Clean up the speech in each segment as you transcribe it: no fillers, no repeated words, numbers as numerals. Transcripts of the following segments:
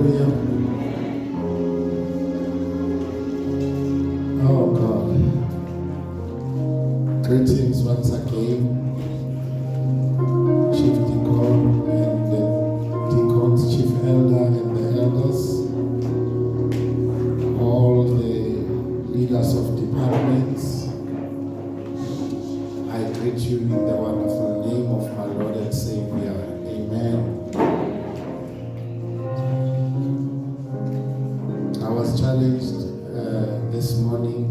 Hallelujah. Oh God. Greetings once again. Chief Deacon and the deacons, Chief Elder and the elders, all the leaders of departments. I greet you in the wonderful name of my Lord and Savior. Amen. I was challenged this morning.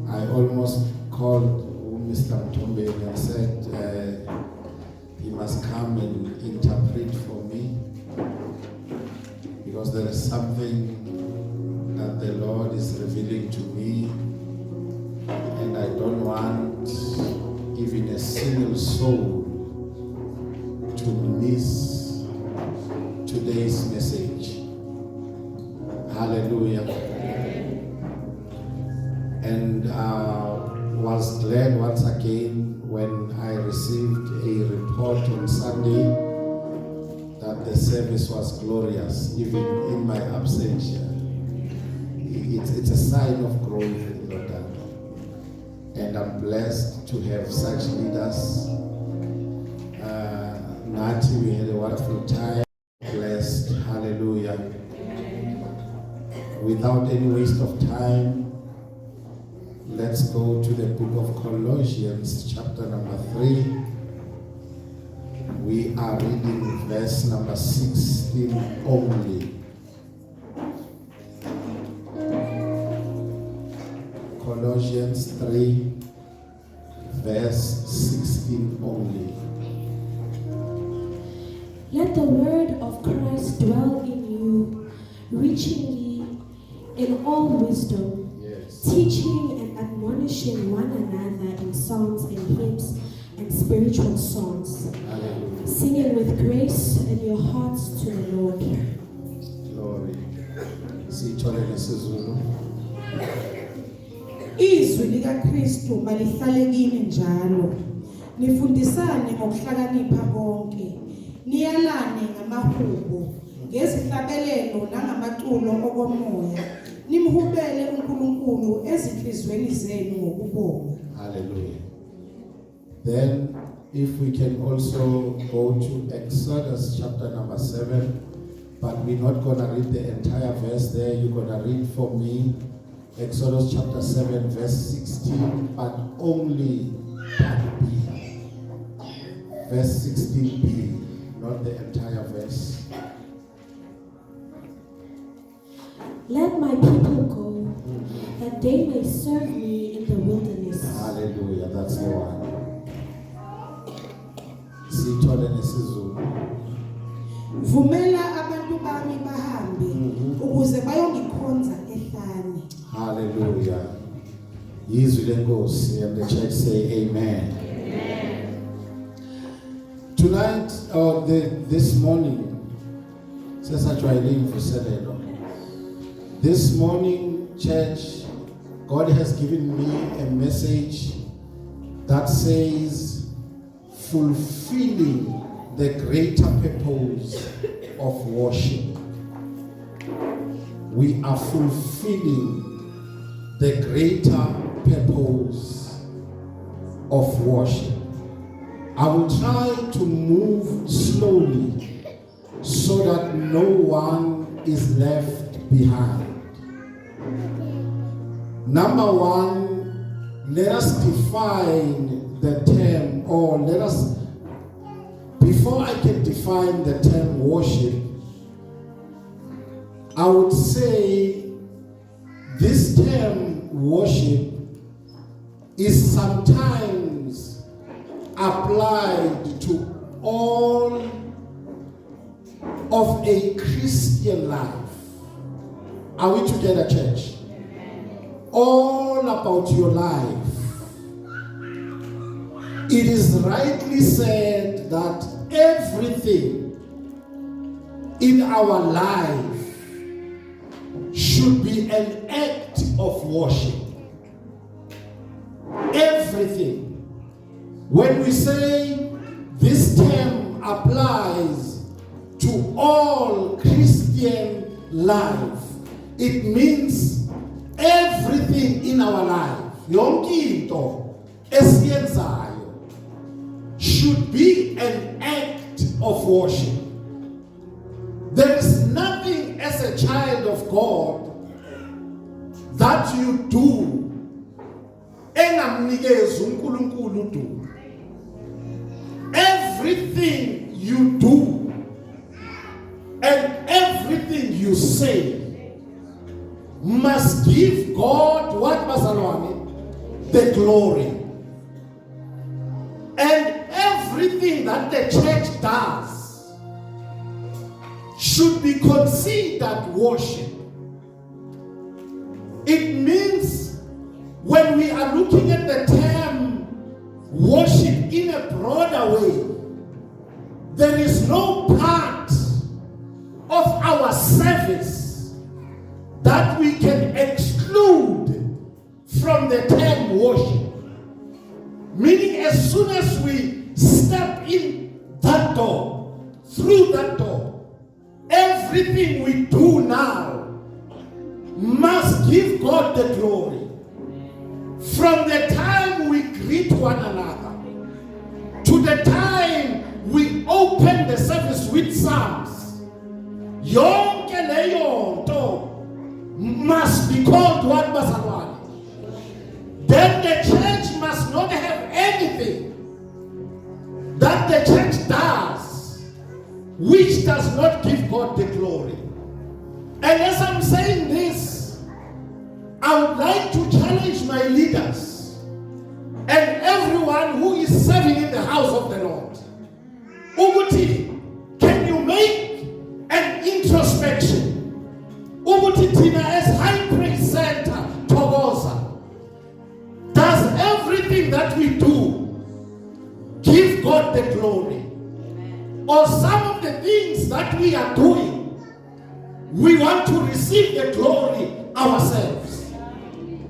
I almost called Mr. Mtombe and said he must come and interpret for me, because there is something that the Lord is revealing to me, and I don't want even a single soul to miss today's message. Hallelujah. And was glad once again when I received a report on Sunday that the service was glorious, even in my absence. It's a sign of growth in Jordan. And I'm blessed to have such leaders. Nati, we had a wonderful time. Blessed. Hallelujah. Without any waste of time, let's go to the book of Colossians, chapter number 3. We are reading verse number 16 only. Colossians 3, verse 16 only. Let the word of Christ dwell in you, richly in all wisdom, teaching and admonishing one another in psalms and hymns and spiritual songs, Hallelujah. singing with grace in your hearts to the Lord. Glory. Sithole nesiZulu. Izwi likaKristu malihlale kini njalo. Nifundisane ngokuhlakanipha konke. Niyalane ngamahubo, ngezihlabelelo nangamaculo okomoya. Nimhubele uNkulunkulu ezinhlizweni zenu ngokubonga. Hallelujah. Then, if we can also go to Exodus chapter number 7, but we're not going to read the entire verse there. You're going to read for me Exodus chapter 7, verse 16, but only part B. Verse 16b, not the entire verse. Let my people go, that they may serve me in the wilderness. Hallelujah, that's the one. Sithole nesiZulu. Vumela abantu bami bahambe ukuze bayongikhonza ehlane. Hallelujah. Yizwi lenkosi, and the church say amen. Amen. Tonight, or this morning, this morning, church, God has given me a message that says fulfilling the greater purpose of worship. We are fulfilling the greater purpose of worship. I will try to move slowly so that no one is left behind. Number one, let us define the term, or before I can define the term worship, I would say this term worship is sometimes applied to all of a Christian life. Are we together, church? All about your life. It is rightly said that everything in our life should be an act of worship. Everything. When we say this term applies to all Christian life. It means everything in our life, yonke into esiyenzayo, should be an act of worship. There is nothing as a child of God that you do engamnikeza uNkulunkulu udumo. Everything you do and everything you say must give God what bazalwane? The glory. And everything that the church does should be considered worship. It means when we are looking at the term worship in a broader way, there is no part of our service that we can exclude from the term worship. Meaning as soon as we step in that door, through that door, everything we do now must give God the glory. From the time we greet one another to the time we open the service with psalms, yonke leyo nto must be called what bazalwane. Then the church must not have anything that the church does which does not give God the glory. And as I'm saying this, I would like to challenge my leaders and everyone who is serving in the house of the Lord. Uguti, can you make an introspection? Uguti Tina as High Praise Center, Togoza, does everything that we do give God the glory? Or some of the things that we are doing, we want to receive the glory ourselves.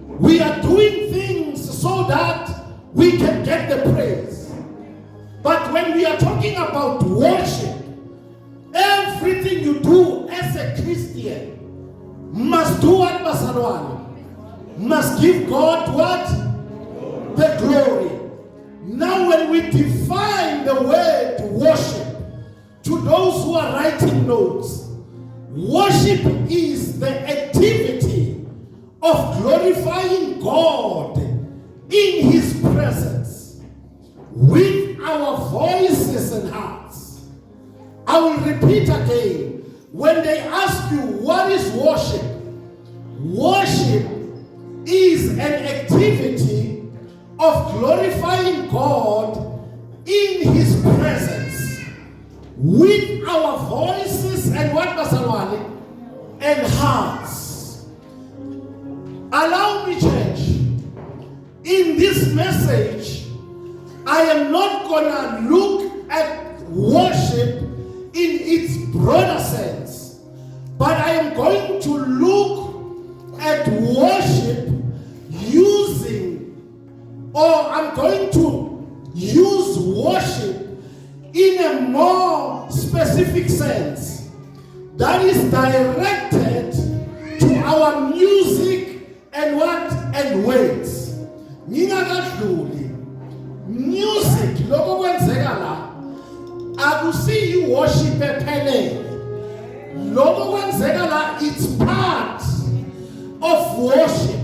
We are doing things so that we can get the praise. But when we are talking about worship, everything you do as a Christian must do what bazalwane? Must give God what? The glory. Now when we define the word worship to those who are writing notes, worship is the activity of glorifying God in His presence with our voices and hearts. I will repeat again. When they ask you what is worship, worship is an activity of glorifying God in His presence with our voices and what bazalwane? And hearts. Allow me, church, in this message, I am not gonna look at worship in its broader sense, but I am going to look at worship I'm going to use worship in a more specific sense that is directed to our music and what? And words. Ngingakadluli. Music, lokho kwenzeka la, akusiyi worship ephelele. Lokho kwenzeka la, it's part of worship.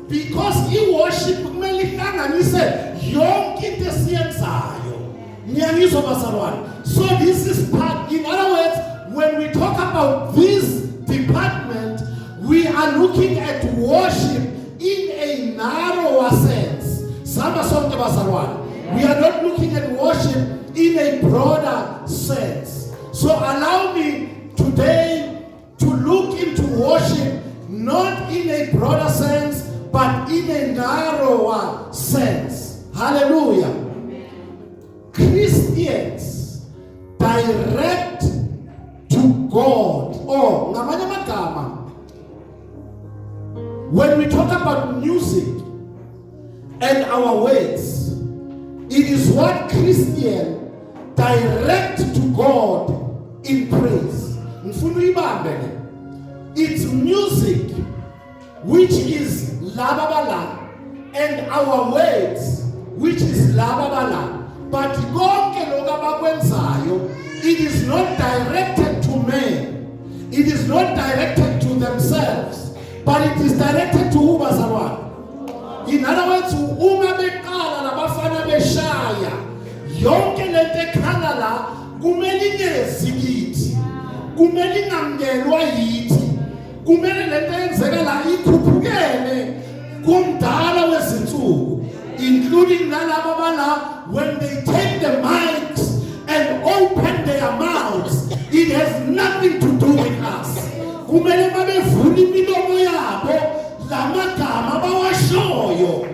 Because i-worship kumele ihlanganise yonke into esiyenzayo. Ngiyangizwa bazalwane. So this is part. In other words, when we talk about this department, we are looking at worship in a narrower sense. We are not looking at worship in a broader sense. So allow me today to look into worship not in a broader sense, but in a narrower sense. Hallelujah. Christians direct to God. Oh, ngamanye amagama. When we talk about music and our words, it is what Christians direct to God in praise. Mfuna uyibambe. It's music, which is lababala, and our words, which is lababala. But konke lokho abakwenzayo, it is not directed to men. It is not directed to themselves, but it is directed to ubazalwane. In other words, uma beqala labafana beshaya, yonke lento ekhana la kumele ingezi kithi, kumele ingamkelwa yithi, kumele lento eyenzeka la ikhuphukele kumdala wezinsuku, including nalabo abala when they take the mics and open their mouths, it has nothing to do with us. Kumele babevula imilomo yabo lamagama bawashoyo.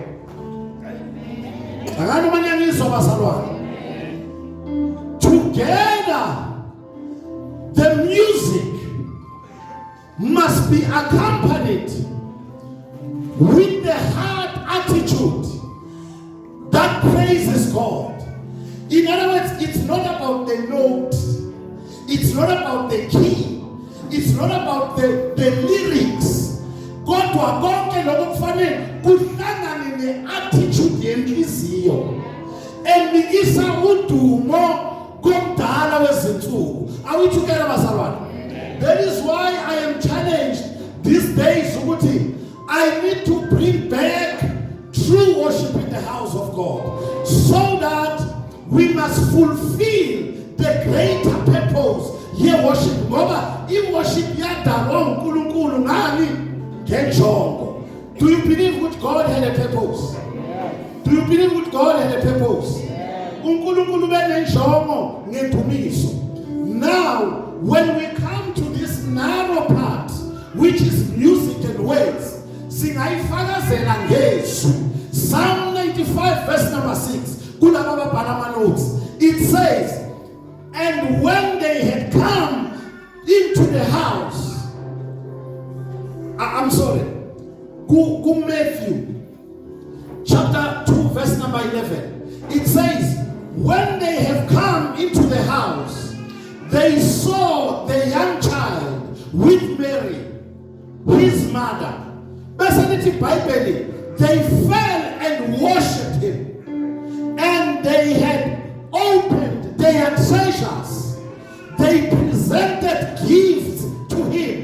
Akani manyaniso bazalwane. Together the music must be accompanied with the heart attitude that praises God. In other words, it's not about the note, it's not about the key, it's not about the lyrics. Kodwa konke lokho kufanele kuhlangane ne-attitude yenhliziyo enikisa udumo komdala wezinsuku. Are we together, bazalwane? That is why I am challenged these days ukuthi I need to bring back true worship in the house of God, so that we must fulfill the greater purpose. Here worship, ngoba i-worship yadalwa uNkulunkulu ngani? Ngenjongo. Do you believe that God had a purpose? Do you believe that God had a purpose? uNkulunkulu benenjongo ngendumiso. Now, when we come to this narrow part, which is music and words, singayifakazela ngezwi. Psalm 95 verse number 6. Kulaba babhala ama notes. It says, and when they had come into the house, I'm sorry, go Matthew chapter 2 verse number 11. It says, when they have come into the house, they saw the young child with Mary, his mother. They fell and worshipped him, and they had opened their treasures. They presented gifts to him.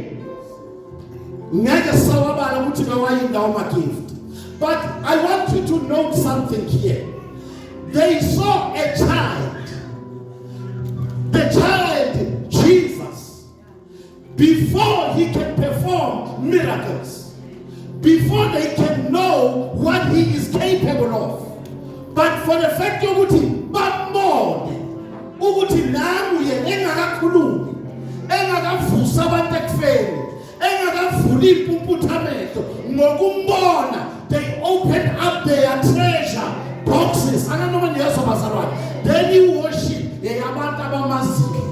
But I want you to note something here. They saw a child, the child Jesus, before he can perform miracles, before they can know what he is capable of. But for the fact of ukuthi bambone ukuthi nami engakakhulumi, engakavusa abantu ekufeni, engakavuli impumputhamelo ngokumbona, they opened up their treasure boxes. Then you worship abantu abamaziyo,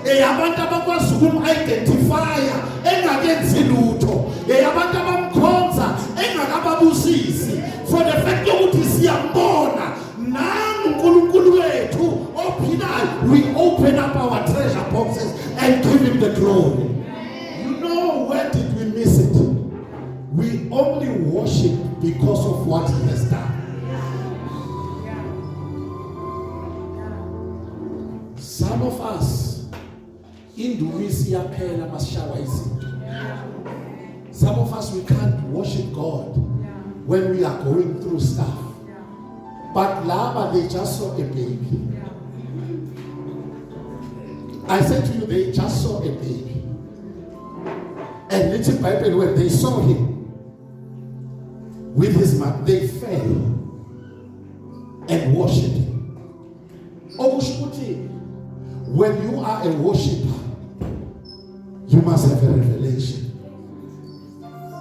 abantu abakwazi ukum-identifya engakenzi lutho, abantu abamkhonza engakababusisi. For the fact yokuthi siyambona nami uNkulunkulu wethu ophilayo, we open up our treasure boxes and give him the glory. You know, where did we miss it? We only worship because of what he has done. Some of us, indumisi yaphela masishawa izinto. Some of us, we can't worship God when we are going through stuff. But lava, they just saw a baby. I said to you, they just saw a baby. And little Bible, when they saw him with his mouth, they fell and worshipped him. When you are a worshiper, you must have a revelation.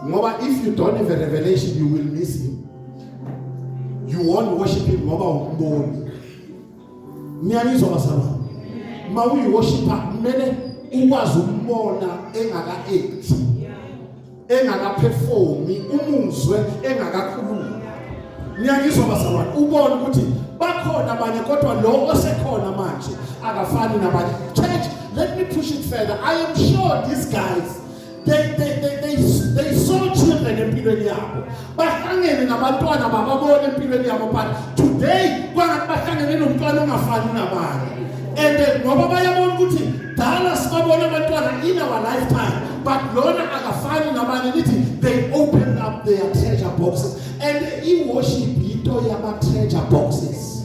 If you don't have a revelation, you will miss him. You won't worship him. Ma we worship mele ukwazi umbona engaka-act, engaka-performi, umuzwe engakakhulumi. Niyangizwa bazalwane, ubone ukuthi bakhona abanye kodwa lo osekhona manje akafani nabanye. Church, let me push it further. I am sure these guys, they saw children empilweni yabo. Bahlangene nabantwana bababona empilweni yabo, but today kwangathi bahlangene nomntwana ongafani nabanye. And ngoba bayabona ukuthi dala sibabona abantwana in our lifetime, but lona akafani nabanye, nithi they opened up their treasure boxes. And i-worship yinto yama treasure boxes.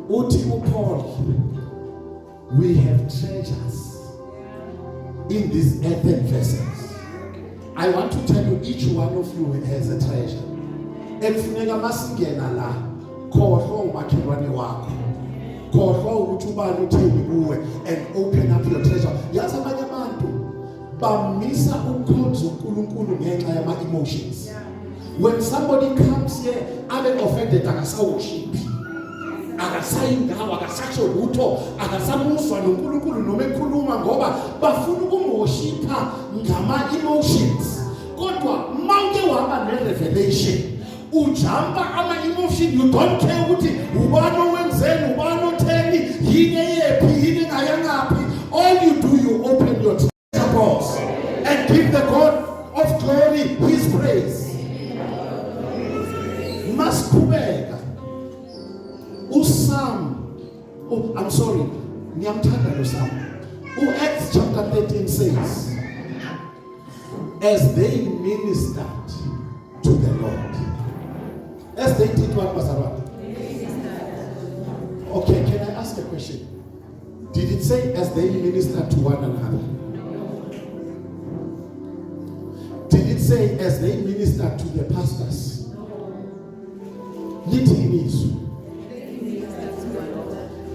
Uthi uPaul, we have treasures in these earthen vessels. I want to tell you, each one of you has a treasure. Ekufuneka masingena la, khohlwa umakhelwane wakho, khohlwa ukuthi ubani uthini kuwe, and open up your treasure. Yazi abanye abantu bamisa ukukhonza uNkulunkulu ngenxa yama emotions. When somebody comes here abe offended, akasaworship, akasayindawo, akasasho lutho, akasamuswa noNkulunkulu noma ekhuluma, ngoba bafuna ukumworshipa ngama emotions. Kodwa mawuke waba ne-revelation, ujampa ama emotion, you don't care ukuthi ubani owenzeni, ubani otheni, yini yephi, yini ngayangaphi. All you do, you open your treasure box and give the God of glory his praise. Maskubeka Usam, oh, I'm sorry, Nyamtanda Usam. Acts chapter 13 says, as they ministered to the Lord. As they did what, Pastor Ron? Okay, can I ask a question? Did it say as they ministered to one another? Did it say as they ministered to the pastors?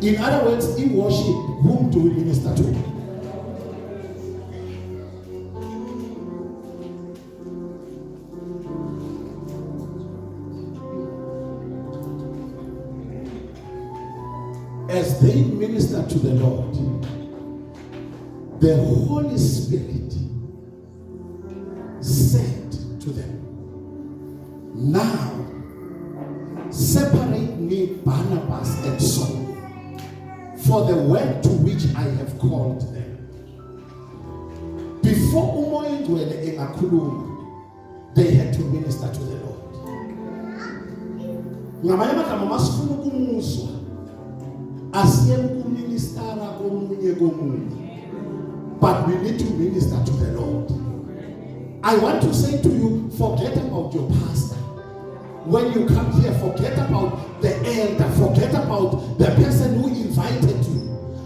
In other words, in worship, whom do we minister to? As they minister to the Lord, the Holy Spirit said to them, now separate me Barnabas and Saul for the work to which I have called them. Before umoyindwele engakhuluma, they had to minister to the Lord. Ngamanye amagama masifuna ukumuzwa, asiye ukuministara komunye komunye, but we need to minister to the Lord. I want to say to you, forget about your pastor. When you come here, forget about the elder, forget about the person who invited you.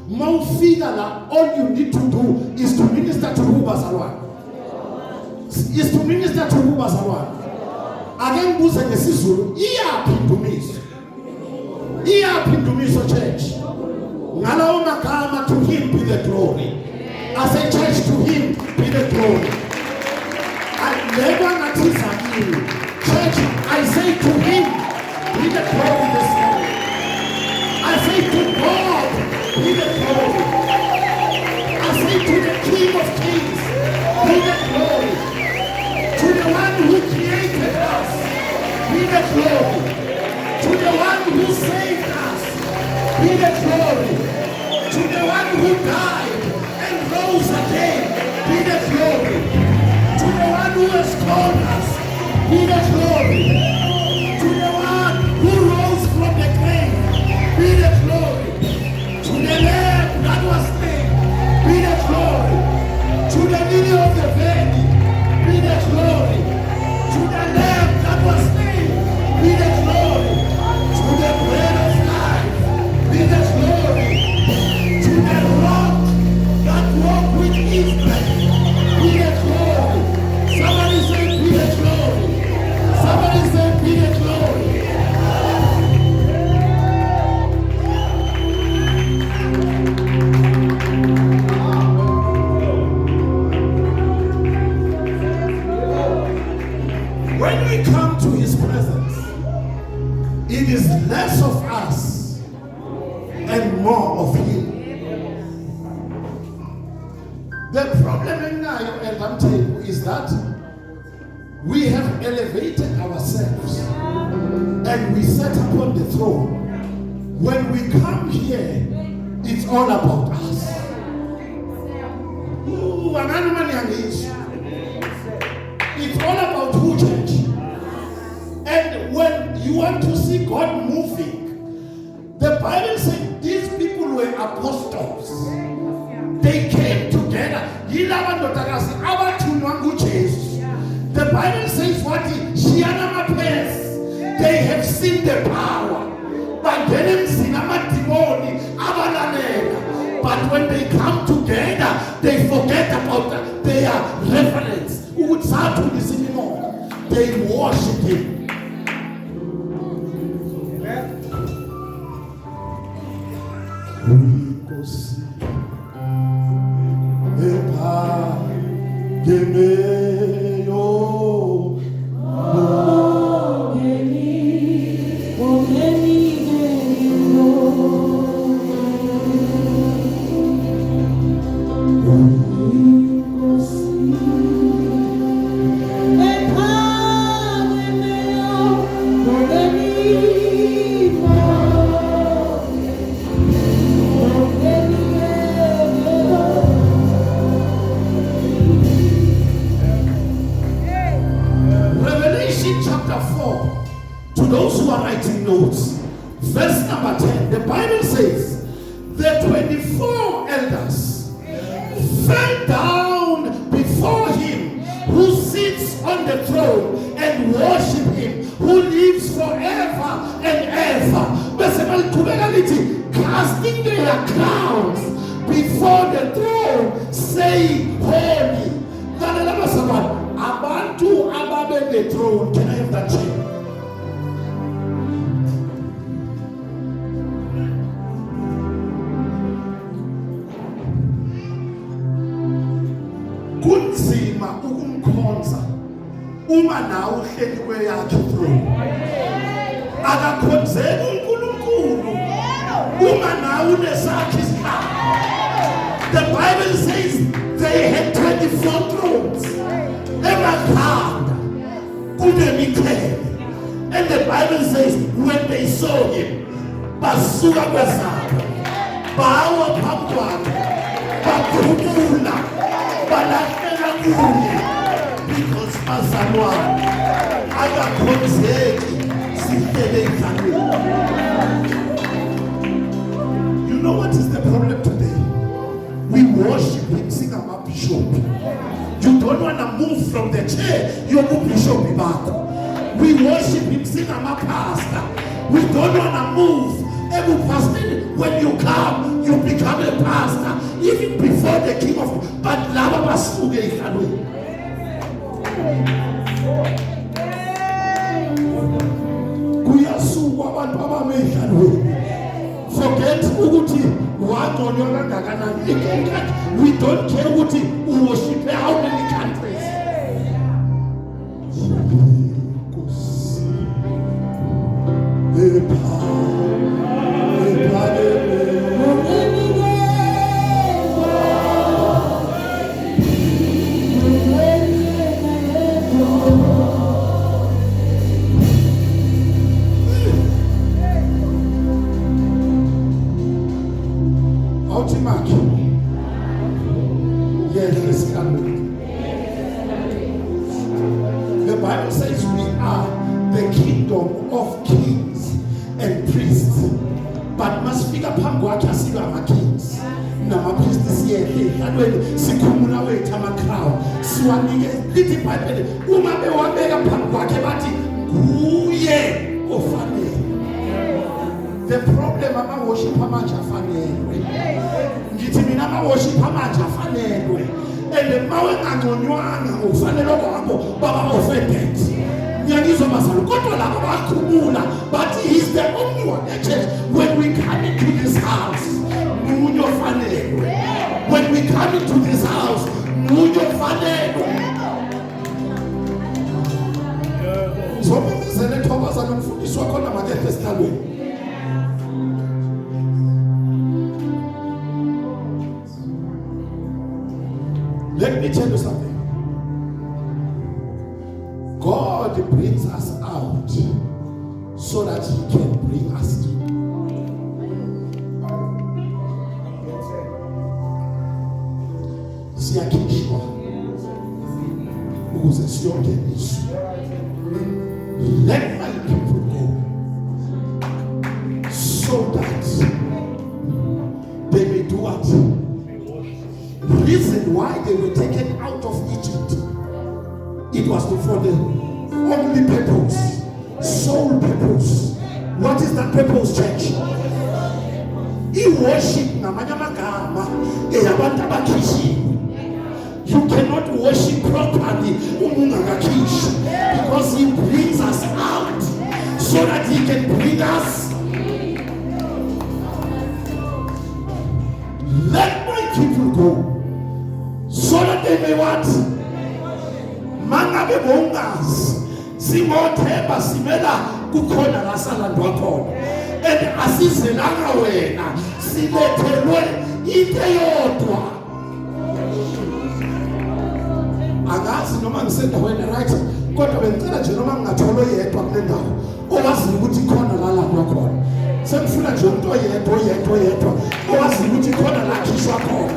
Maufigala, all you need to do is to minister to who, Bazalwan? Is to minister to who, Bazalwan? Again, Buza Nesizulu, Iya Pindumiso church. Ngalaona kama, to him be the glory. As a church, to him be the glory. And never natiza you. Church, I say to him, be the glory this morning. I say to God, be the glory. I say to the King of Kings, be the glory. To the one who created us, be the glory. To the one who saved us, be the glory. To the one who died and rose again, be the glory. To the one who has called us, be the glory. To the one who rose from the grave, be the glory. To the Lamb that was slain, be the glory. To the lily of the valley, be the glory. To the Lamb that was slain, be the glory. To the bread of life, be the glory. To the rock that walked with Israel, be the glory. Somebody say, be the glory. Somebody say, be the glory. When we come to his presence, it is less of us and more of him. The problem in now, and I'm telling you, is that we have elevated ourselves and we sat upon the throne. When we come here, It's all about us. It's all about who church. And when you want to see God moving, the Bible said these people were apostles. They came together. The Bible says what? They have seen the power. But when they come together, they forget about their reference. They worship Him. To those who are writing notes, verse number 10, the Bible says, the 24 elders fell down before Him who sits on the throne and worship Him who lives forever and ever. Casting their crowns before the throne, saying, Holy. Abantu ababe the throne. Can I have that chair? Kunzima ukumkhonza uma nawe uhleli kweyakhe throne. Akakhonzeki uNkulunkulu uma nawe unesakhe isihlalo. The Bible says they had 24 thrones. And the Bible says when they saw Him, basuka kwezabo, bawa phambi kwakhe, bakhulula, balahlela kuye, because bazalwane akakhonzeki sihlele endleleni. You know what is the problem today? We worship Him, sing about bishop. You don't want to move from the chair. You're bishop. We worship Him, sing about pastor. We don't want to move. Every pastor, when you come, you become a pastor. Even before the king of. But lava basuke ikhalwe. Kuyasuka abantu abamehlalwe. Forget ukuthi wagonywa kangakanani. We don't care ukuthi worship how many countries. The Bible says we are the kingdom of kings and priests, but must figure pangwaka siga ama kings na ma priests siyehle adweni sikhumula wethu ama crown siwanike lithi Bible uma bewabeka pangwake bathi kuye ofanele. The problem ama worship amanje afanelwe, ngithi mina ama worship amanje afanelwe. And mawe ngangconywanga ufanele kwabo baba offended. Nyangizwa masalo kodwa labo bakhumula, but He's the only one. When we come into this house, munyo fanelwe. When we come into this house, munyo fanelwe. So mizele thoba sanomfundisi wakho namakhethe esihlalweni. Let me tell you something. God brings us out so that He can bring us in. siyakhishwa ukuze siyongeniswa. Let my people go so that they may do what? Reason why they were taken out of Egypt, it was for the only purpose, sole purpose. What is that purpose, church? I-worship ngamanye amagama eyabantu abakhishiwe. You cannot worship properly because he brings us out so that he can bring us. Let my people go so that they may what? Mangabe bongas simothemba simela kukhona la salandwa khona and asizelanga wena silethelwe into eyodwa. Angazi noma ngisendaweni right kodwa bengicela nje noma ngingathola yedwa kule ndawo owazi ukuthi khona la landwa khona. Sengifuna nje umuntu oyedwa owazi ukuthi khona la khishwa khona.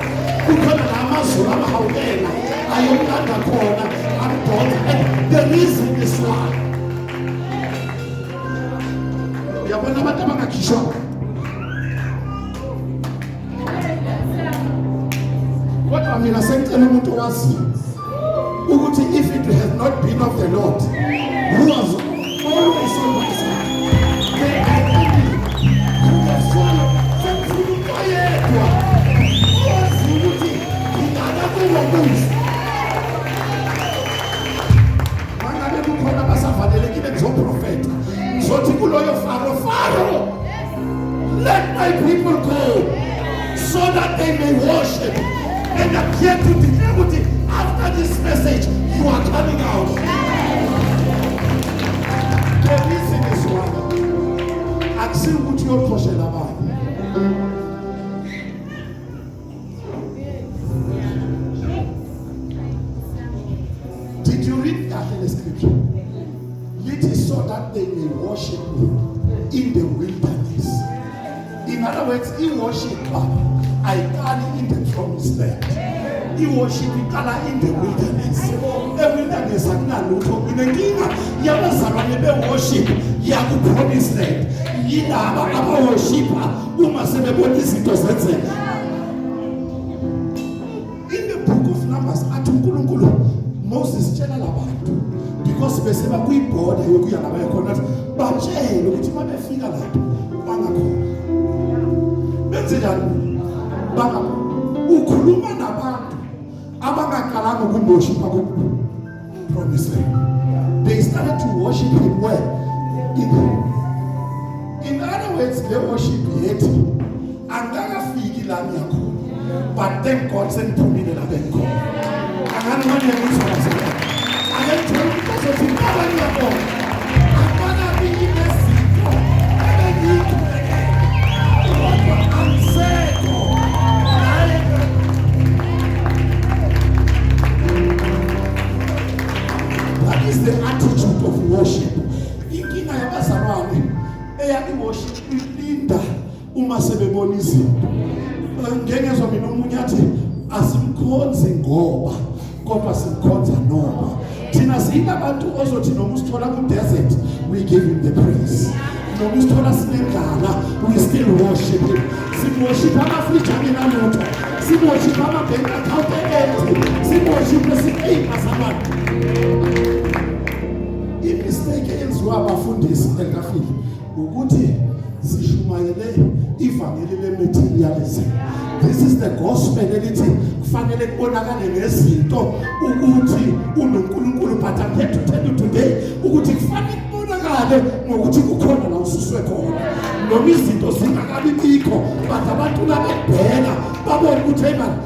Kukhona la mazulu amahawukela ayomlanda khona amdonga. And the reason is why. Uyabona abantu abangakhishwa. Kodwa mina sengicela umuntu owazi ukuthi if it has not been of the Lord who was always on my side, then I enemy could have swallowed some food oyedwa owazi ukuthi ngingana kulomuzi. Mangabe kukhona basavalelekile ngizoprofeta ngizothi kuloyo Faro, let my people go so that they may worship. And I'm here to declare with you, after this message, you are coming out. The reason is one. Axel put your portion about. Did you read that in the scripture? It is so that they may worship me in the wilderness. In other words, he worship I carry in the promised land. He worship in the wilderness. The wilderness is not lutho. In the kingdom, yabazalwane be worship yaku promised land. Yilaba aba worshipa uma sebebona izinto zenzeka. In the book of Numbers, athi uNkulunkulu Moses tshela labantu because beseba kuyiborder yokuya nabaye khona batshela ukuthi mabefika lapho bangakhona. Benzeni baba ukhuluma nabantu abangaqalanga ukuworship ku promise land. They started to worship him where? In other words, they worship yet angakafiki la yakho, but then God sent phumile la benko. Angani manje ngizwa angani because of impower yakho akwana biyinezinto ebengiyithuleke kodwa ansekho. That is the attitude of worship. Inkinga yabazalwane eyaki worship ilinda uma sebebona izinto. Ngengezwa mina omunye athi asimkhonze ngoba kodwa simkhonza noma. Thina sinabantu ozothi noma usithola ku desert we give him the praise. Noma usithola sinengala we still worship him. Simworship amafrijane nalutho. Simworship ama-bank account empty. Simworship esiqinga sabantu. Imistake eyenziwa abafundisi elikafiki ukuthi sishumayele ivangeli le-materialism. This is the gospel elithi kufanele kubonakale ngezinto ukuthi unoNkulunkulu, but I'm here to tell you today ukuthi kufanele kubonakale ngokuthi kukhona la ususwe khona. Noma izinto zingakabi bikho but abantu labebheka babona ukuthi hey man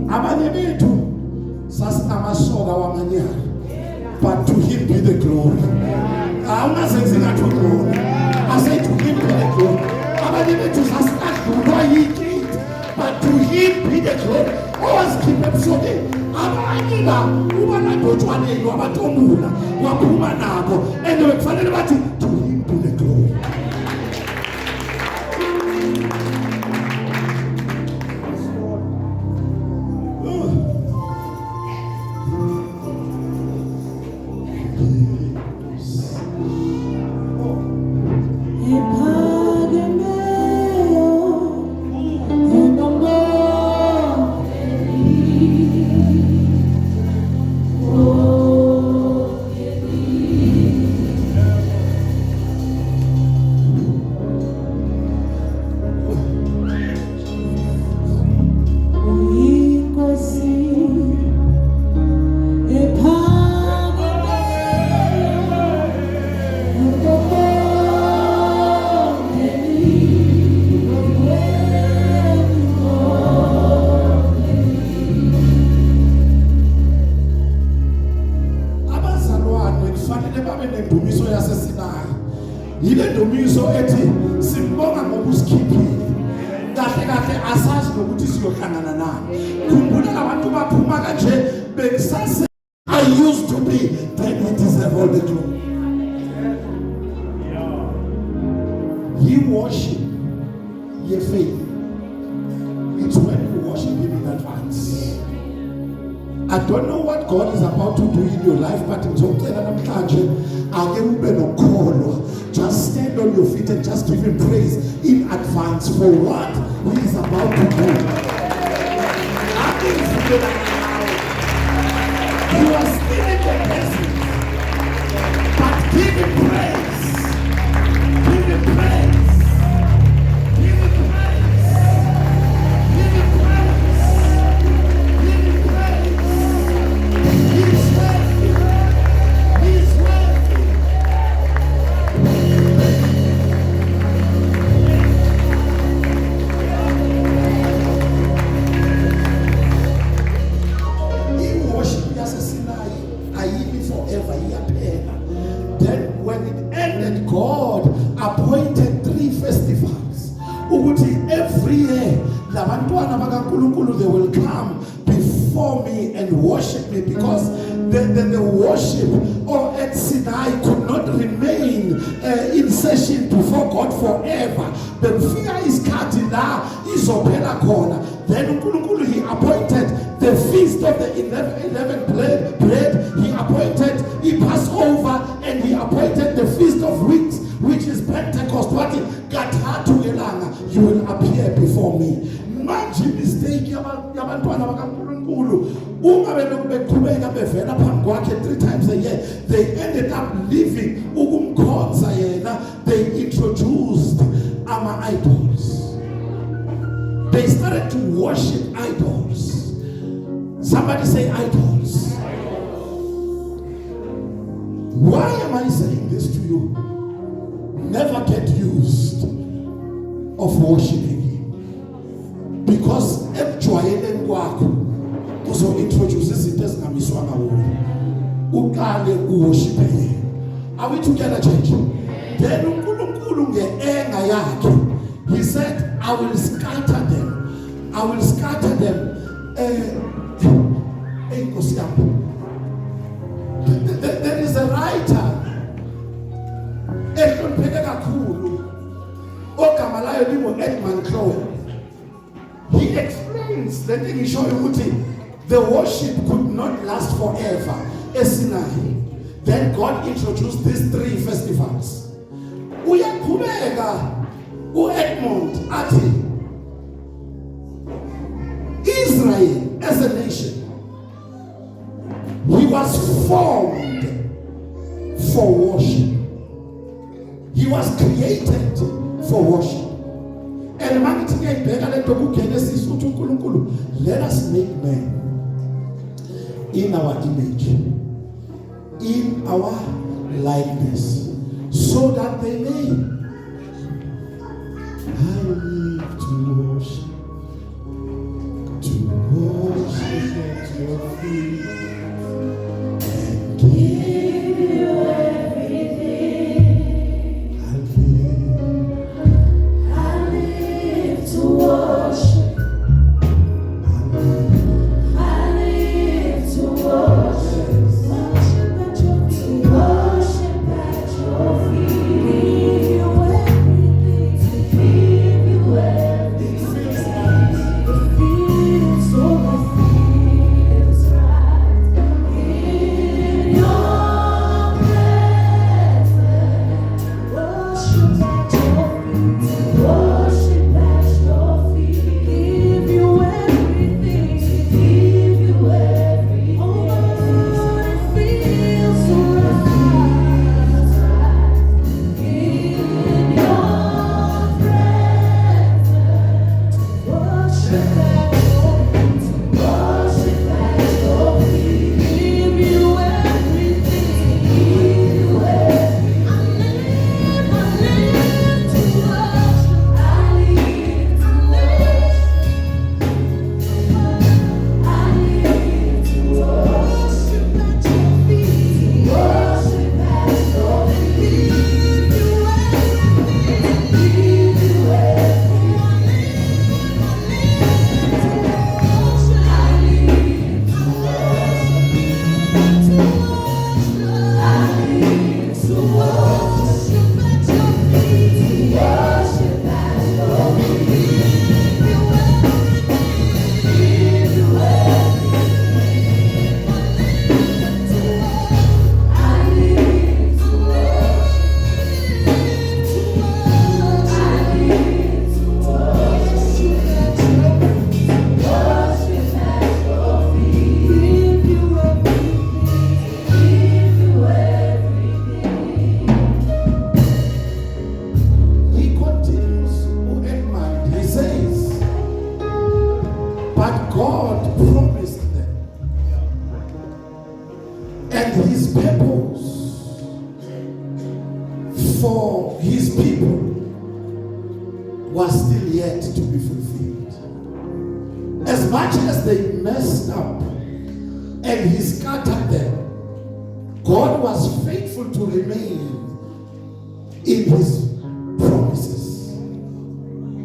abanye bethu sasinamasoka wamanyala, but to him be the glory. Awungazenzi ngathi glory. I say to him be the glory. Abanye bethu sasinadlulwa yinkingi, but to him be the glory. Owazikhipha ebusodeni abanye la uba nadotshwaneni wabatomula waphuma nabo and kufanele bathi to him be the glory. Yile ndomiso ethi sibonga ngokusikhiphile. Kahle kahle asazi nokuthi siyohlangana nani. Khumbula labantu baphuma kanje bekusase I used to be, then he deserves all the glory. He worship your faith. It's when you worship him in advance. I don't know what God is about to do in your life, but just stand on your feet and just give him praise in advance for what he is about to do. You are still in the presence, but give him praise. Give him praise. Give him praise. Give him praise. Give him praise. He's worthy. He's worthy. He worshiped as a sinner. I live forever. Then when it ended, God appointed 3 festivals. Every year, they will come before me and worship me, because the worship at Sinai could not remain in session before God forever. The fear is cutting now. Then he appointed the feast of the 11 bread. He appointed Passover, and he appointed the feast of weeks, which is Pentecost. What you will appear before me. Manje mistake yabantwana bakaNkulunkulu uma beqhubeka bevela phambi kwakhe 3 times a year, they ended up living ukumkhonza yena. They introduced idols. They started to worship idols. Somebody say idols. Why am I saying this to you? Never get used of worshiping him, because ejwayeleni kwakho uzo introduce izinto ezingamiswanga wona. Uqale uworship yena. Are we together, church? Then uNkulunkulu nge-anger yakhe, he said, I will scatter them. I will scatter them. There is a writer Edmund Clowe. He explains that in the worship could not last forever. Sinai. Then God introduced these 3 festivals. Edmund ati Israel as a nation, he was formed for worship. He was created for worship. And let us make men in our image, in our likeness, so that they may. I live to worship at your feet and give you everything. I live to worship. I live to worship. Worship at your feet. for his people was still yet to be fulfilled. As much as they messed up and he scattered them, God was faithful to remain in his promises.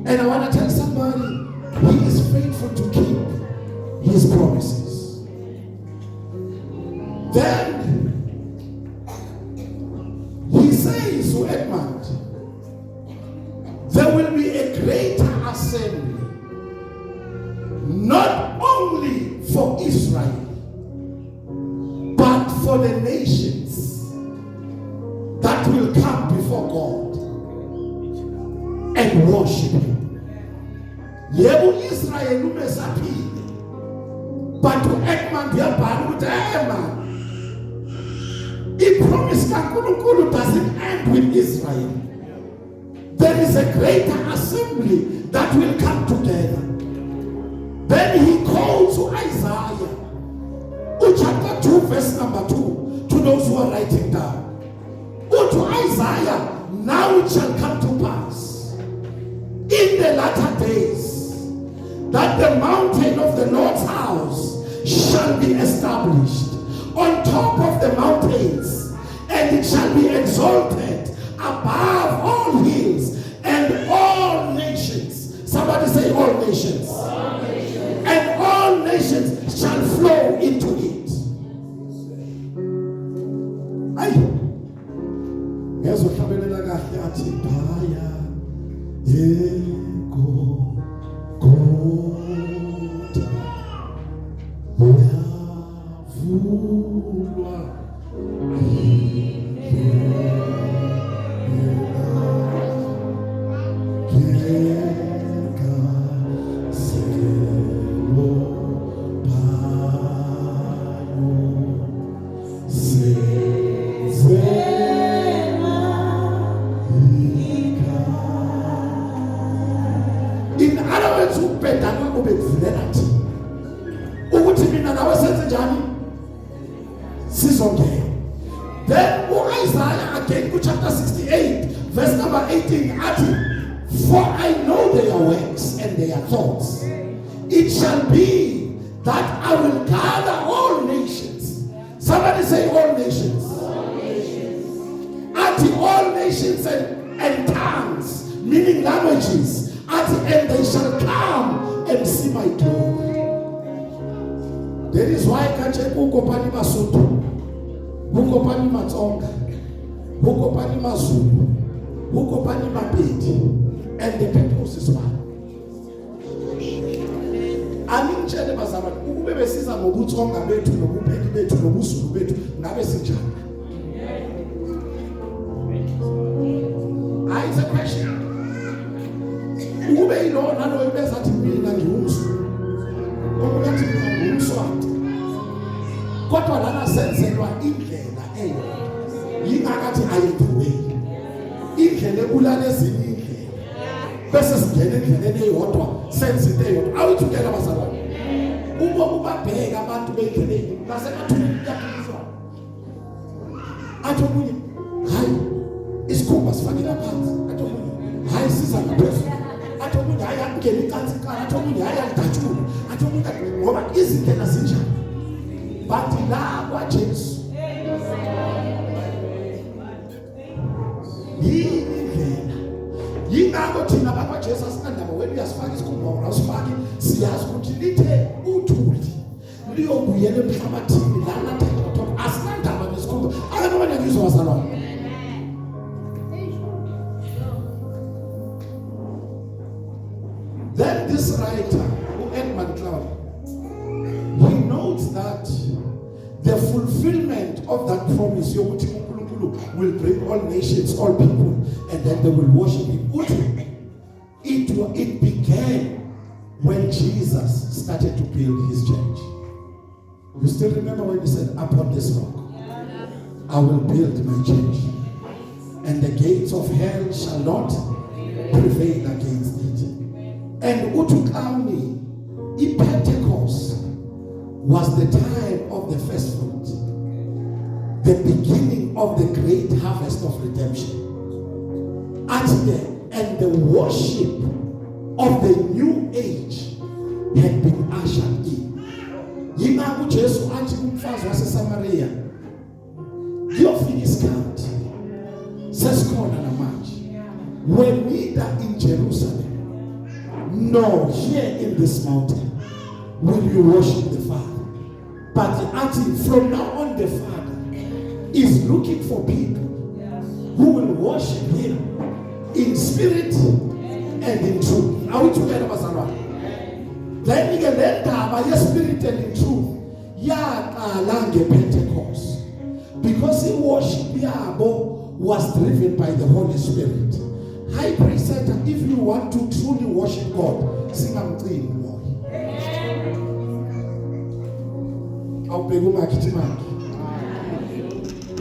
And I want to tell somebody, he is faithful to keep his promises. Then he says to Edmund, there will be a greater assembly, not only for Israel, but for the nations that will come before God and worship him. Yebo Israel umesaphile, but uEdmund uyabhala ukuthi man, the promise kaNkulunkulu doesn't end with Israel. There is a greater assembly that will come together. Then he calls to Isaiah, chapter 2, verse number 2, to those who are writing down. To Isaiah, now it shall come to pass in the latter days that the mountain of the Lord's house shall be established on top of the mountains, and it shall be exalted above all hills, and all nations. Somebody say all nations. All nations. And all nations shall flow into it. Ngezohlabelela kahle athi phaya yego kodwa uyavulwa Then Isaiah again, chapter 68, verse number 18, for I know their works and their thoughts. It shall be that I will gather all nations. Somebody say all nations. All nations. All nations and tongues, meaning languages. And they shall come and see my glory. That is why kache ukopani Basotho, ukopani Matsonga, ukopani Mazulu, ukopani Mapedi, and the purpose is one. Angitshele bazalwane, ukube besiza ngobuthonga bethu nobupedi bethu nobuzulu bethu ngabe sinjani? It's a question. Ukube ilona lo ibezathi mina ngiwumzulu, omunye ngumswati, kodwa lana senzelwa indlela eyodwa, yingakathi ayithuwe indlela ebulala ezinye indlela, bese singena endleleni eyodwa senze into eyodwa. Are we together bazalwane? Uma ubabheka abantu bendleleni nasemathuneni kuyaphikiswa, athi omunye hayi isikhumba sifakela phansi, athi omunye hayi siza ngaphezulu, athi omunye hayi angena icansikala, athi omunye hayi angidatshule, athi omunye ngoba izindlela zinjani. But la kwaJesu yindlela, yingakho thina bakwaJesu asinandaba wena uyasifaka isikhumba wena usifaki, siyazi ukuthi lithe uthuli liyobuyela emhlabathini lana thatha asinandaba nesikhumba. Akabona ngizwa bazalwane. Then this writer, Edmund Cloud, he notes that the fulfillment of that promise will bring all nations, all people, and then they will worship him. It began when Jesus started to build his church. You still remember when he said, upon this rock I will build my church, and the gates of hell shall not prevail against it. And Utukauni, Pentecost was the time of the first fruit, the beginning of the great harvest of redemption. And the worship of the new age had been ushered in. Yingakho uJesu athi kumfazi waseSamaria, kuyofika isikhathi sesikhona namanje when neither in Jerusalem nor here in this mountain will you worship the Father, but athi from now on the Father is looking for people who will worship Him in spirit and in truth. Are we together, bazalwane? Then we get by your spirit and in truth. Yaqala ngePentecost, because the worship yabo was driven by the Holy Spirit. High priest said, if you want to truly worship God, sing amcimbi moya. Awubheka umakithi manje.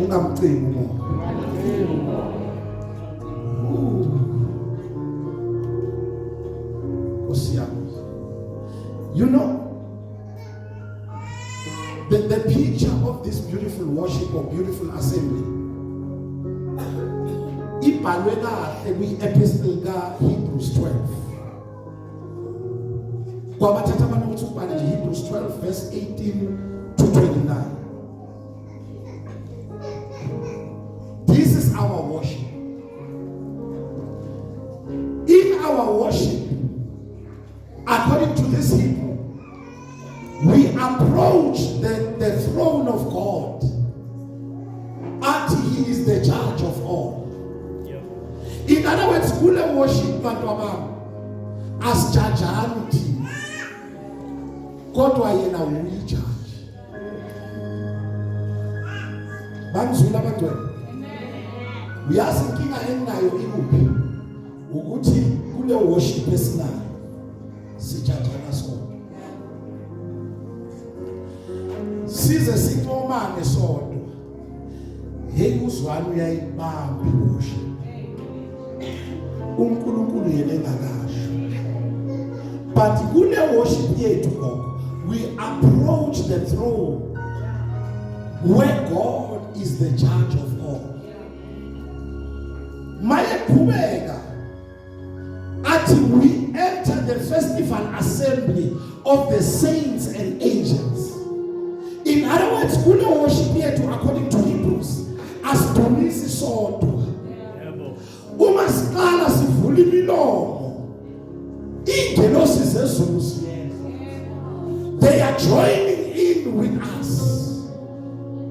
Ungamcimbi moya. You know, the picture of this beautiful worship or beautiful assembly, ibhalwe kahle kwi-epistle ka-Hebrews 12. Kwabathatha abantu ukubhala nje Hebrews 12 verse 18 to 29. This is our worship. In our worship, according to this Hebrew, we approach the throne of God until He is the judge of all. In other words, kule worship bantu abami asijajani thina, kodwa yena uyijudge. Bangizwile abantu wena? Uyazi inkinga enginayo ikuphi? Ukuthi kule worship esinayo sijajana sodwa. Size sincomane sodwa. Hey uzwani uyayibamba worship. uNkulunkulu yena engakasho. But kule worship yethu gogo, we approach the throne where God is the judge of all. Maye kubeka until we enter the festival assembly of the saints and angels. In other words, kule worship yethu according to Hebrews asidumisi sodwa. Uma siqala sivula imilomo, ingelosi zezulu they are joining in with us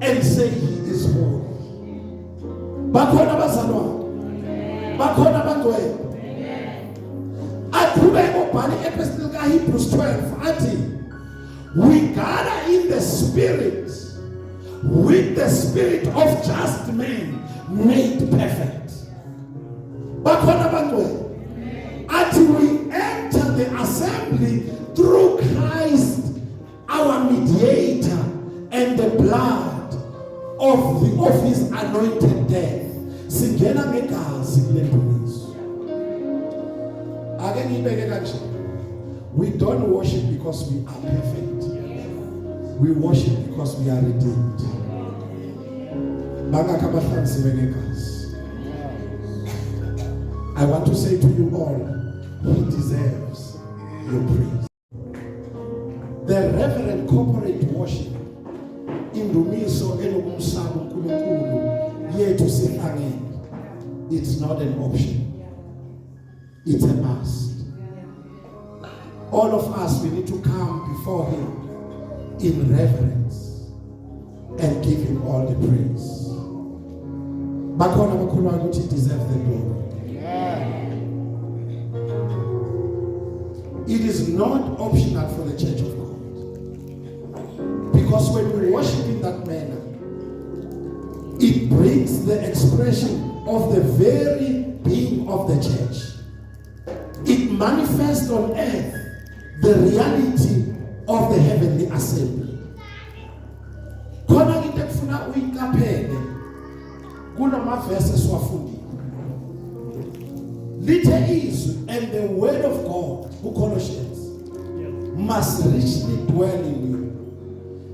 and say He is holy. Bakhona bazalwane, bakhona bangcwele. Aqhubeka ubhale epistle kaHebrews 12 athi, we gather in the spirit with the spirit of just men made perfect. Bakhona bangcwele. Until we enter the assembly through Christ, our mediator, and the blood of His anointed death. Singena ngegazi lendumiso. Ake ngibeke kanje. We don't worship because we are perfect. We worship because we are redeemed. Bangaka bahlanziwe ngegazi. I want to say to you all, He deserves your praise. The reverent corporate worship indumiso enokumsaba uNkulunkulu yethu sihlangene, it's not an option, it's a must. All of us, we need to come before Him in reverence and give Him all the praise. Bakhona bakhuluma ukuthi He deserves the glory. It is not optional for the church of God. Because when we worship in that manner, it brings the expression of the very being of the church. It manifests on earth the reality of the heavenly assembly. Khona into ekufuna uyiqaphele kulama verse esiwafundile. Little is, and the word of God, who Colossians, must richly dwell in you.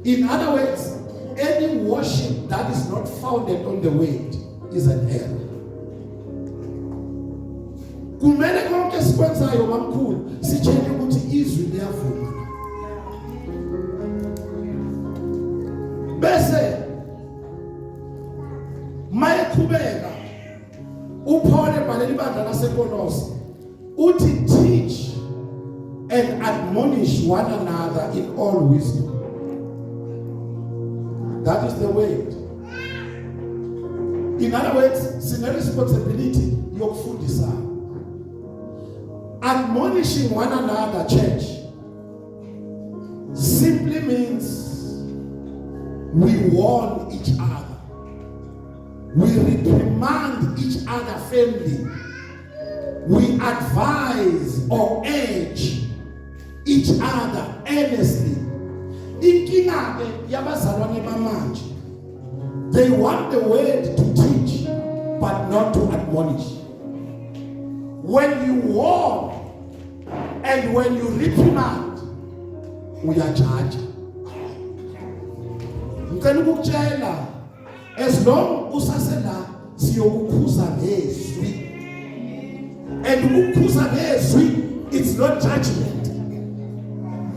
In other words, any worship that is not founded on the word is an error. kumele konke sikwenzayo mamkhulu sitshele ukuthi izwi liyavuma. Bese mayeqhubeka uPaul ebhalela ibandla laseKolosi uthi teach and admonish one another in all wisdom. That is the word. In other words, sine responsibility yokufundisa. Admonishing one another, church, simply means we warn each other. We reprimand each other firmly. We advise or urge each other earnestly. Inkinga ke yabazalwane bamanje. They want the word to teach but not to admonish. When you warn and when you reprimand, we are judged. Ngicela ukutshela as long usasela siyokukhuza ngezwi. And ukukhuza ngezwi it's not judgment.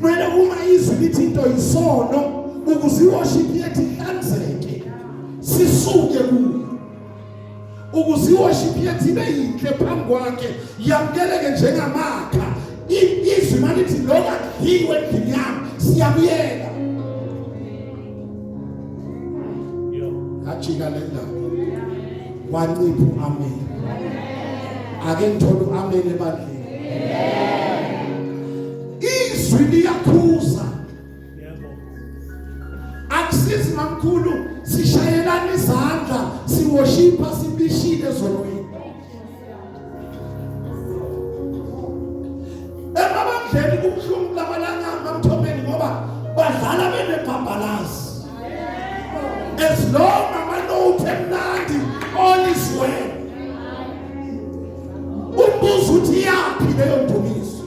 Manje uma izwi lithi into isono ukuze worship yethu ihlanzeke sisuke kuyo. Ukuze worship yethu ibe yinhle phambi kwakhe yamkeleke njengamakha. Izwi malithi lokho akhiwe endlini yami siyabuyela. Achika lenda. Wanciphu amen. Ake ngithola amen ebandleni. Izwi liyakhuza. Akusizi mamkhulu sishayelana izandla siwoshipa sibishile ezolweni. Emabandleni kubuhlungu labalanga mamthomeni ngoba badlala benebhabhalazi. As long amanote emnandi all is well. Umbuzo uthi yaphi leyo ndumiso?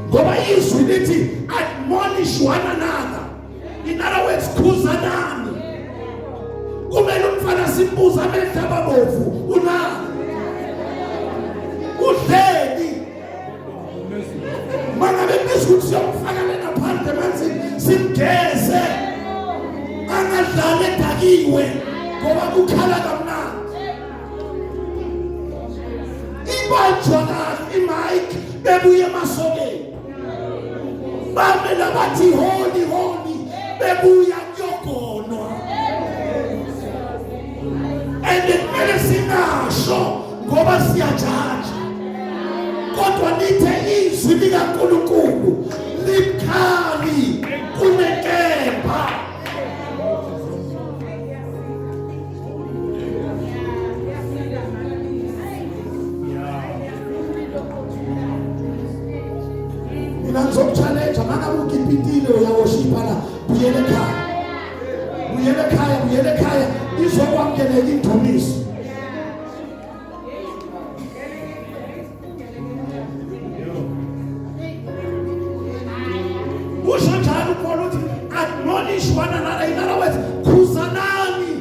Ngoba izwi lithi admonish one another. In other words, khuzanani. Kumele umfana simbuza amehlo ababovu unani? Udleni. Mangabe bisikuthi siyomfaka lena phandle manje simgeze. Angadlala edakiwe ngoba ukhala kamnandi. Ibanjwa kahle imic bebuye emasokeni. Bamela bathi holy holy bebuya kuyogonwa. And kumele singasho ngoba siyajaja. Kodwa nithe izwi likaNkulunkulu likhali kunenkemba. Nanzokuchallenge mangabe ukipitile uyawoshipa la buyele ekhaya izokwamkelela indumiso. Usho njalo uPaul uthi admonish one another. In other words, khuzanani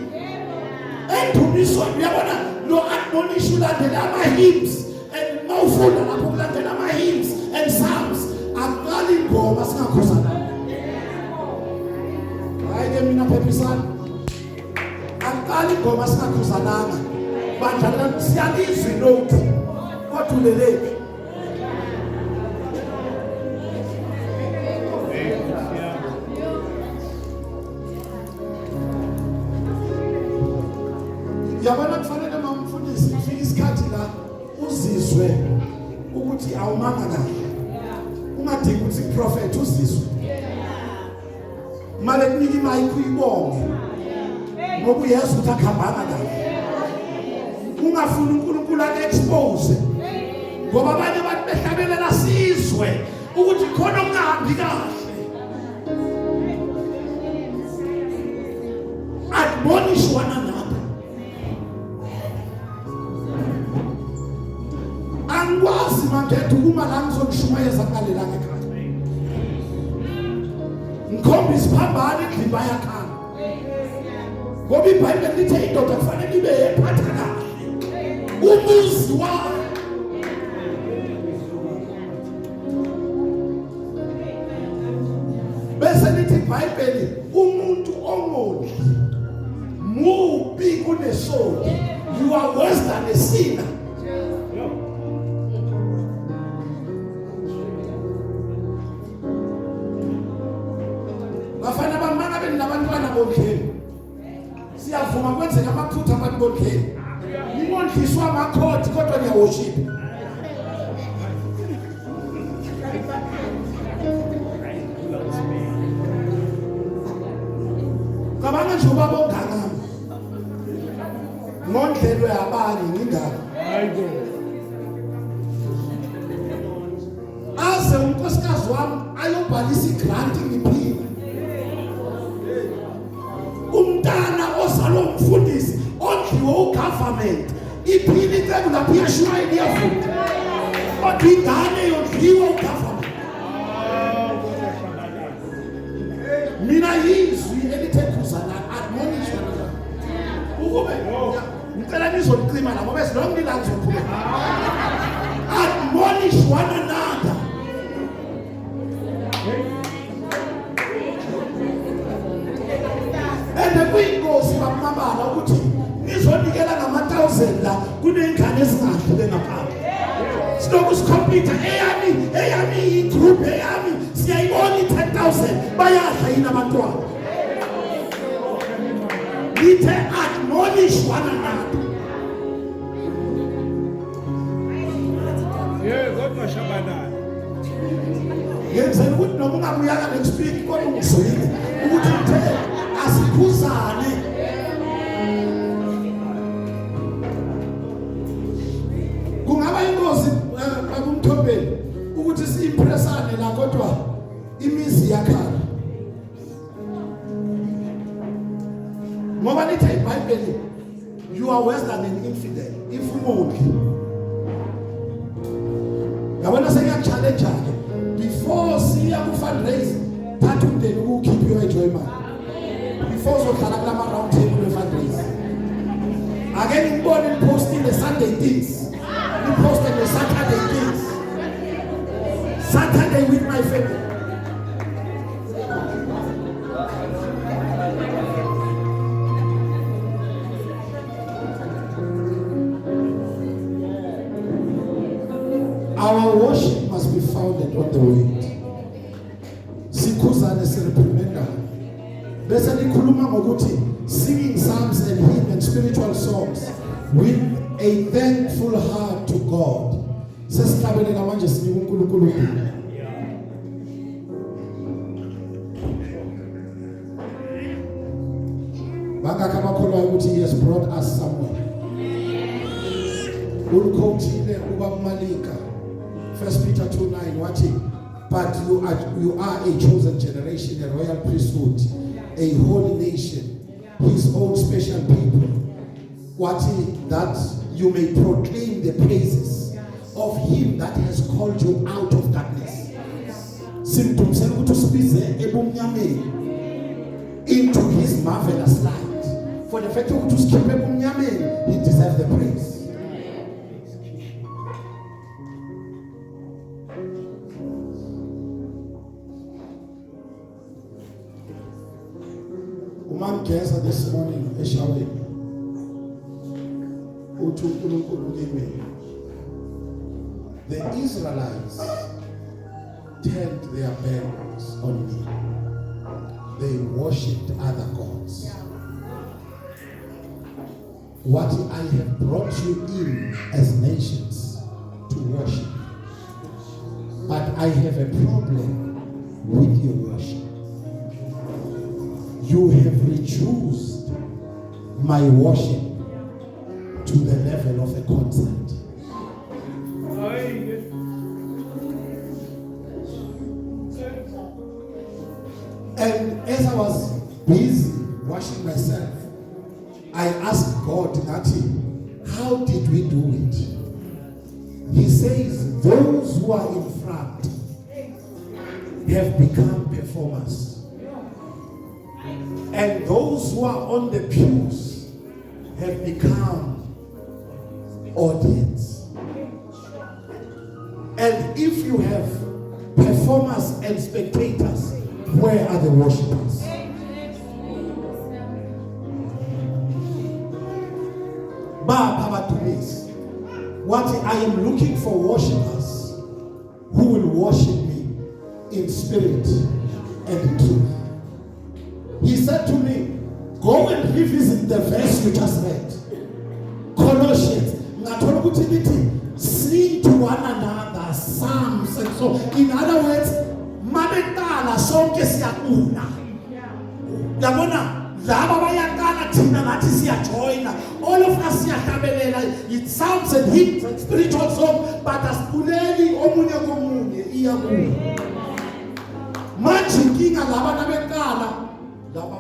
endumiso. Uyabona lo admonish ulandela ama-hymns and mawufunda lapho kulandela ama-hymns and psalms. Akali ngoma singakhuzana. Hayi ke mina phephisana. Akali ngoma singakhuzananga. Bandla siyalizwi nothi. Koduleleki. Yabona kufanele mamfundisi ufike isikhathi la uzizwe ukuthi awumanga kahle. Ungadingi ukuthi prophet uzizwe. Manje kunika imic uyibonge. Ngoba uyezwa ukuthi akhambanga kahle. Ungafuni uNkulunkulu ake-expose. Ngoba abanye abantu behlabelela sizwe ukuthi khona okungahambi kahle. Admonish one another. Angikwazi makhethe uma la ngizokushumayeza kalelanga ekhaya. Ngikhomba isiphambano endlini bayakhanga. Ngoba iBhayibheli lithi indoda kufanele ibe ephatha kahle. umuzi wami. Bese lithi iBhayibheli umuntu ongondli mubi kunesoni. You are worse than a sinner. Bafana bamana benabantwana bondleni. Siyavuma kwenzeka amaphutha abantu bondleni. Ningondliswa amakhoti kodwa niyaworship. Kabanga nje ubaba ongangami. Ngondlelwe abanye ngindaba. Hayibo. Aze unkosikazi wami ayobhalisa igrant ngiphila. Umntana ozalwa umfundisi ondliwe ugovernment iphila icebo lapho iyashaya iyavuka. Kodwa ingane yondliwe ugovernment. Mina yizwi elithekuzana admonishwa na. Ukube ngicela nizoliqima la ngoba silonke ilanga sokhuleka. Admonish one another. Ende kuyingozi bamabala ukuthi nizonikela ngama-1000 la kunengane ezingadlule ngaphandle. Siloku sikhompyutha eyami igroup eyami siyayibona i-10,000 bayadla yini abantwana. Lithe admonish one another. Kodwa Shabana. Yenzeni ukuthi noma ungabuyanga next week kodwa ungizwile ukuthi uthe asikhuzane. Kungaba ingozi bakumthombeni ukuthi siimpressane la kodwa imizi yakhala. Ngoba lithi iBhayibheli you are worse than an infidel if umondli. Yabona sengiyachallenge ke before siya ku fundraise thatha umndeni ukukhipha your enjoyment. Before uzodlala kulama round table fundraise. Ake ngibone posting the Sunday things. We posted the Saturday things. Saturday with my family. Our worship must be founded on the word. Sikhuzane sireprimenda. Bese likhuluma ngokuthi singing psalms and hymns and spiritual songs with a thankful heart to God. Sesihlabele manje sinika uNkulunkulu udumo. Bangaka bakholwa ukuthi he has brought us somewhere. Ukhonthile ubamalika 1 Peter 2:9 wathi but you are a chosen generation, a royal priesthood, a holy nation, his own special people. Wathi that you may proclaim the praises of him that has called you out of darkness. Simtumsela ukuthi usibize ebumnyameni into his marvelous light. For the fact ukuthi usikhiphe ebumnyameni, he deserves the praise. Umangeza this morning eshaweni uthi uNkulunkulu kimi. The Israelites turned their backs on me. They worshipped other gods. What I have brought you in as nations to worship, but I have a problem with your worship. You have reduced my worship to the level of a concert. And as I was busy washing myself, I asked God, Nati, how did we do it? He says, those who are in front have become performers. And those who are on the pews have become audience. And if you have performers and spectators, where are the worshipers? What I am looking for worshipers who will worship me in spirit and in truth. He said to me, go and revisit the verse you just read. Colossians. Sing to one another, psalms and so. In other words, mabetala sonke siyakuna. Yabona, laba bayakana thina nathi siyajoina. All of us siyahlabelela. It sounds and hymns and spiritual song, but asipuleli omunye komunye iyakuya. Manje inkinga laba nabekala laba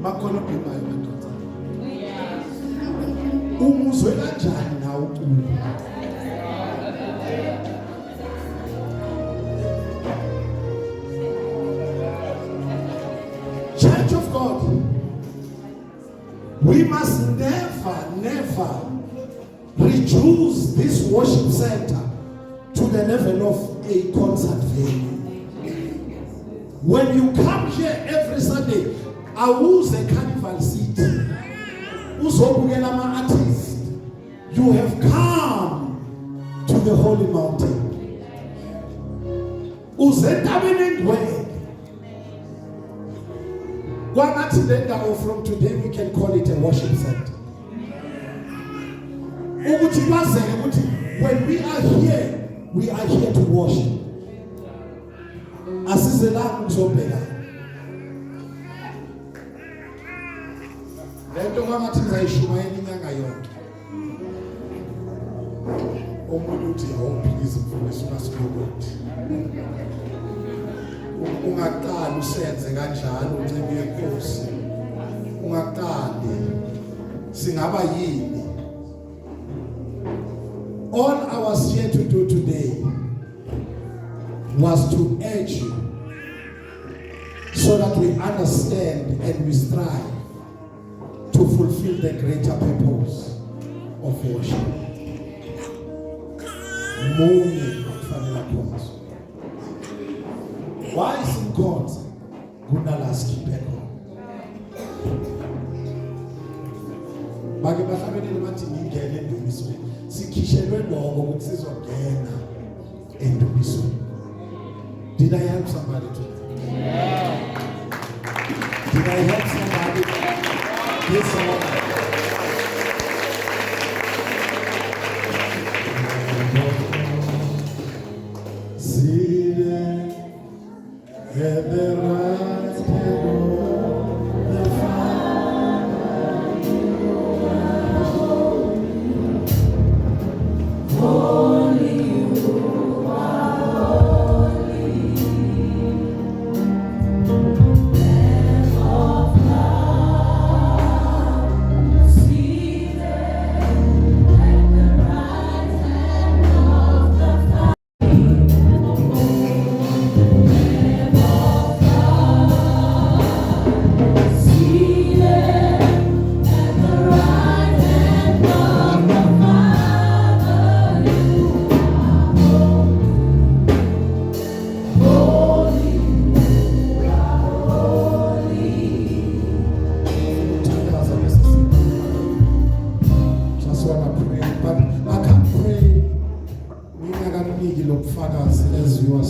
makhono bibayo madoda. Umuzwe kanjani nawe ucula? Church of God, we must never reduce this worship center to the level of a concert venue. When you come here every Sunday, awuze carnival city, uzobukela ama-artists, you have come to the holy mountain. Uzentabeni endwele. Kwanathi le ndawo from today we can call it a worship center. Ukuthi kwazeke ukuthi when we are here to worship. Asizelanga ukuzobheka. Lento kwangathi ngayishumayela inyanga yonke. Omunye uthi please mfundisi uMasikhokothi. Ungaqali usenze kanjalo uncebe yenkosi. Ungaqali singaba yini. All I was here to do today was to urge you so that we understand and we strive to fulfill the greater purpose of worship. Munye kufanele khonza. Why simkhonza kunala sikhiphe khona? Bake bahlabelele bathi ngingene endumisweni. Sikhishelwe lokho ukuthi sizongena endumisweni. Did I help somebody today? Yeah. Did I help somebody? Yes, Lord. Seated at the right hand of the Father, holy you are, holy. Lamb of God, seated at the right hand of the Father. As you are